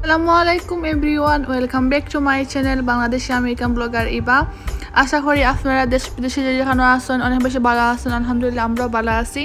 Assalamualaikum everyone, welcome back to my channel Bangladeshi American blogger Iba. আশা করি আপনারা দেশ বিদেশে যেখানে আছেন অনেক বেশি ভালো আছেন। আলহামদুলিল্লাহ আমরাও ভালো আছি।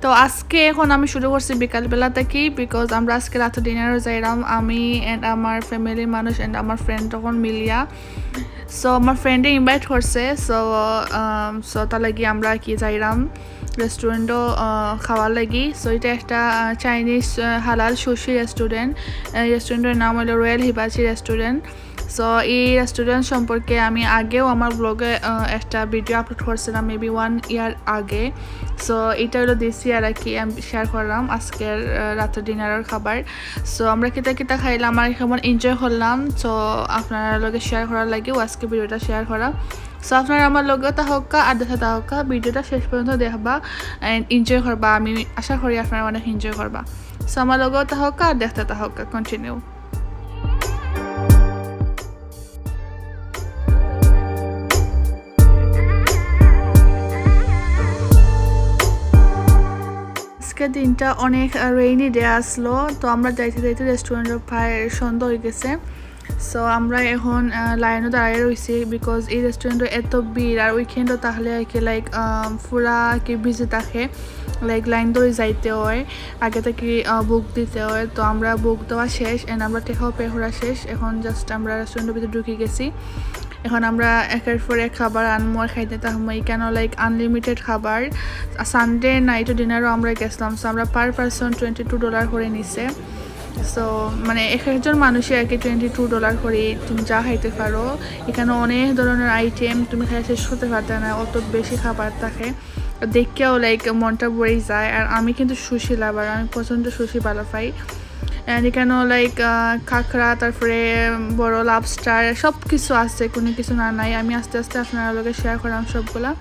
তো আজকে এখন আমি শুরু করছি বিকালবেলা থেকে, বিকজ আমরা আজকে রাতে ডিনারও যাইলাম আমি অ্যান্ড আমার ফ্যামিলির মানুষ অ্যান্ড আমার ফ্রেন্ড তখন মিলিয়া। সো আমার ফ্রেন্ডে ইনভাইট করছে, সো তার লাগি আমরা কি যাইলাম রেস্টুরেন্টও খাওয়ার লাগি। সো এটা একটা চাইনিজ হালাল সুশি রেস্টুরেন্ট। রেস্টুরেন্টের নাম হলো রয়্যাল হিবাচি রেস্টুরেন্ট। সো এই রেস্টুরেন্ট সম্পর্কে আমি আগেও আমার ব্লগে একটা ভিডিও আপলোড করছিলাম, মেবি 1 ইয়ার আগে। সো এটা হলো দিস ইয়ার আর কি আমি শেয়ার করলাম আজকের রাতের ডিনারের খাবার। সো আমরা কিতা খাইলাম আর কেমন এনজয় করলাম, সো আপনারা লগে শেয়ার করার লাগেও আজকে ভিডিওটা শেয়ার করা। সো আপনারা আমার লগে তাহকা আর দেখা তাহকা ভিডিওটা শেষ পর্যন্ত দেখবা অ্যান্ড এনজয় করবা। আমি আশা করি আপনারা অনেক এনজয় করবা। সো আমার লগেও তাহকা আর দেখতে তাহকা কন্টিনিউ। আজকের দিনটা অনেক রেইনি ডে আসলো, তো আমরা যাইতে রেস্টুরেন্টের প্রায় সন্ধ্যা হয়ে গেছে। সো আমরা এখন লাইনও দাঁড়িয়ে রয়েছি, বিকজ এই রেস্টুরেন্টে এত ভিড় আর উইকেন্ডও তাহলে আর কি লাইক পুরা কি বিজি থাকে, লাইক লাইন ধরে যাইতে হয়, আগে থেকে বুক দিতে হয়। তো আমরা বুক দেওয়া শেষ অ্যান্ড আমরা টেকাও পে করা শেষ। এখন জাস্ট আমরা রেস্টুরেন্টের ভিতরে ঢুকে গেছি। এখন আমরা একের পর এক খাবার আনমো আর খাইতে থাকবো, কেন লাইক আনলিমিটেড খাবার। সানডে নাইটও ডিনারও আমরা গেছিলাম। সো আমরা পার পারসন $22 করে নিছে। সো মানে একজন মানুষই আর কি $22 করে তুমি যা খাইতে পারো। এখানে অনেক ধরনের আইটেম, তুমি খাই শেষ করতে পারতে না, অত বেশি খাবার থাকে। দেখেও লাইক মনটা ভরে যায়। আর আমি কিন্তু সুশি লাভার, আমি প্রচণ্ড সুশি ভালো পাই। অ্যান্ড এখানেও লাইক কাঁকড়া, তারপরে বড় লাবস্টার সব কিছু আছে, কোনো কিছু না নাই। আমি আস্তে আস্তে আপনার লগে শেয়ার করলাম সবগুলা।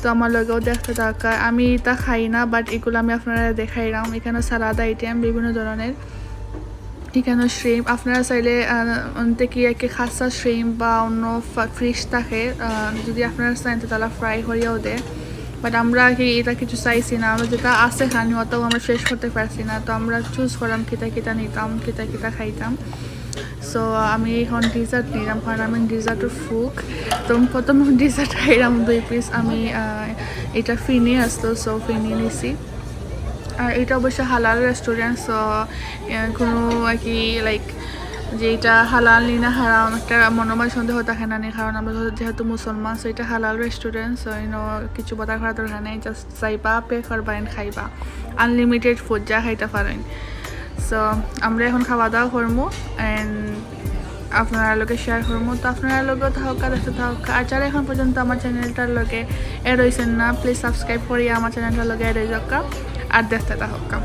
তো আমার লগেও দেখতে থাকা, আমি তা খাই না, বাট এগুলো আমি আপনারা দেখাইলাম। এখানে সালাদ আইটেম বিভিন্ন ধরনের, এখানে শ্রিম আপনারা চাইলে থেকে আর কি খাসা শ্রিম বা অন্য ফিশ থাকে, যদি আপনারা চাইন তাহলে ফ্রাই করিয়াও দেয়। বাট আমরা আর কি এটা কিছু চাইছি না, আমরা যেটা আছে খানি অতও আমরা শেষ করতে পারছি না। তো আমরা চুজ করলাম কিতা নিতাম, কিতা খাইতাম। সো আমি এখন ডিজার্ট নিলাম, কারণ আমি ডিজার্টের ফুক। তো প্রথম ডিজার্ট খাইলাম 2 পিস। আমি এটা ফিনি আসতো, সো ফিনি নিছি। আর এটা অবশ্য হালাল রেস্টুরেন্ট, সো কোনো আর কি লাইক যে এটা হালাল নি না হারাম একটা মনোময় সন্দেহ থাকে না নি, কারণ আমরা যেহেতু মুসলমান। সো এটা হালাল রেস্টুরেন্ট, সো কিছু বদার করা দরকার নেই, জাস্ট যাইবা পে করবা এন্ড খাইবা, আনলিমিটেড ফুড যা খাইতে পারেন। সো আমরা এখন খাওয়া দাওয়া করবো অ্যান্ড আপনারা লোকে শেয়ার করবো। তো আপনারা লোকেও থাকা দেখতে থাকা। আর যারা এখন পর্যন্ত আমার চ্যানেলটার লোকে এড হয়েছেন না, প্লিজ সাবস্ক্রাইব করিয়া আমার চ্যানেলটার লোকে এড হয়ে যাকা আর দেখতে থাকা।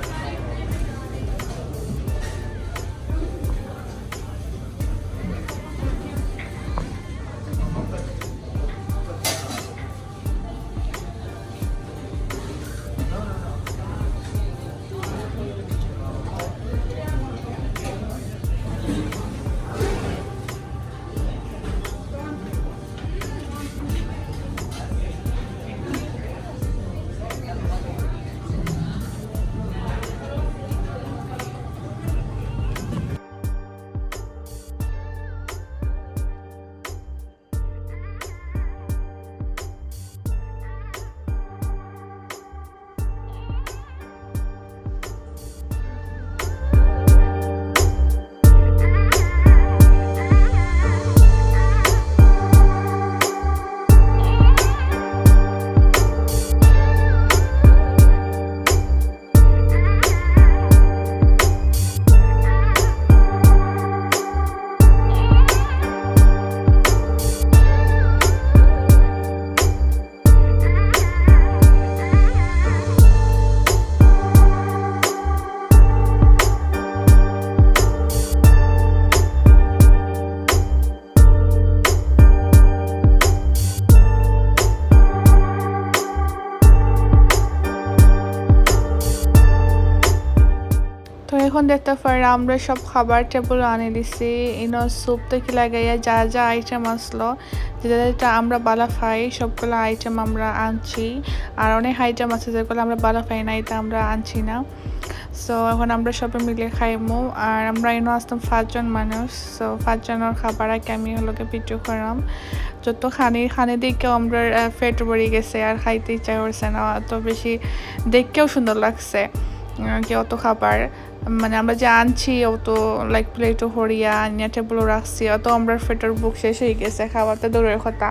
এখন দেখতে পারা আমরা সব খাবার টেবিল আনি দিছি ইনো স্যুপ থেকে লাগাইয়া যা যা আইটেম আসলো যেটা যেটা আমরা বালা খাই সবগুলো আইটেম আমরা আনছি আর অনেক আইটেম আছে যেগুলো আমরা বালা খাই না এটা আমরা আনছি না সো এখন আমরা সবাই মিলে খাইমু আর আমরা ইনো আসতাম 5 জন মানুষ সো 5 জনের খাবার আগে আমি হলোকে পিটু করাম যত খানে দেখেও আমরা পেট ভরে গেছে আর খাইতে ইচ্ছা করছে না অত বেশি দেখতেও সুন্দর লাগছে কি অত খাবার মানে আমরা যে আনছি অত লাইক প্লেটও হরিয়া আনিয়া টেবিলও রাখছি অত আমরা পেটের বুক শেষ হয়ে গেছে খাওয়াতে দূরের কথা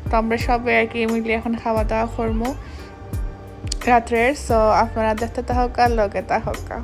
তো আমরা সবাই আর কি মিলে এখন খাওয়া দাওয়া করবো রাত্রের সো আপনারা দেখতে থাকা লগে থাকা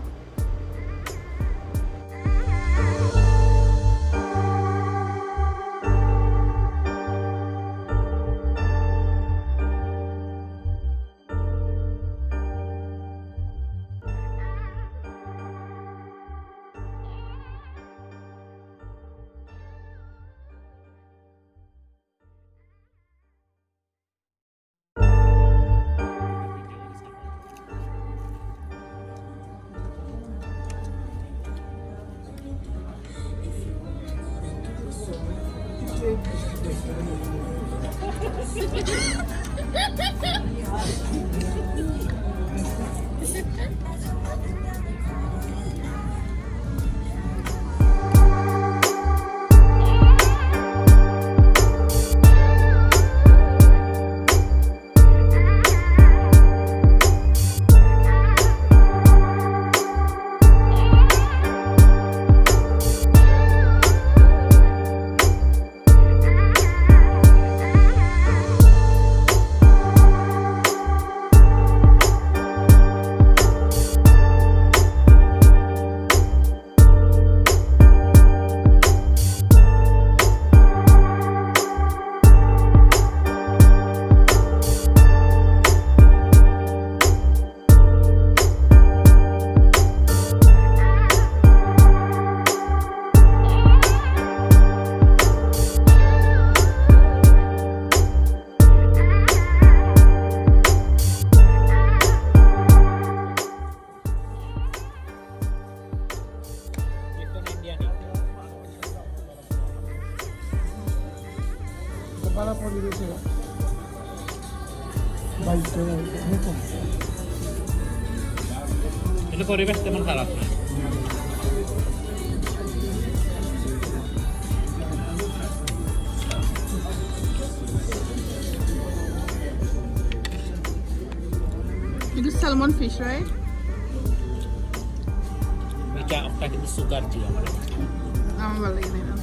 para পরিবেশে বাইরে দেখুন এটা পরিবেশ তেমন খারাপ না It is salmon fish, right? এটা আপনাকে কিন্তু সুগার দিয়ে I'm really gonna.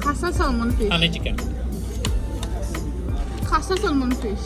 Khasa salmon fish. Honey chicken Khasa salmon fish.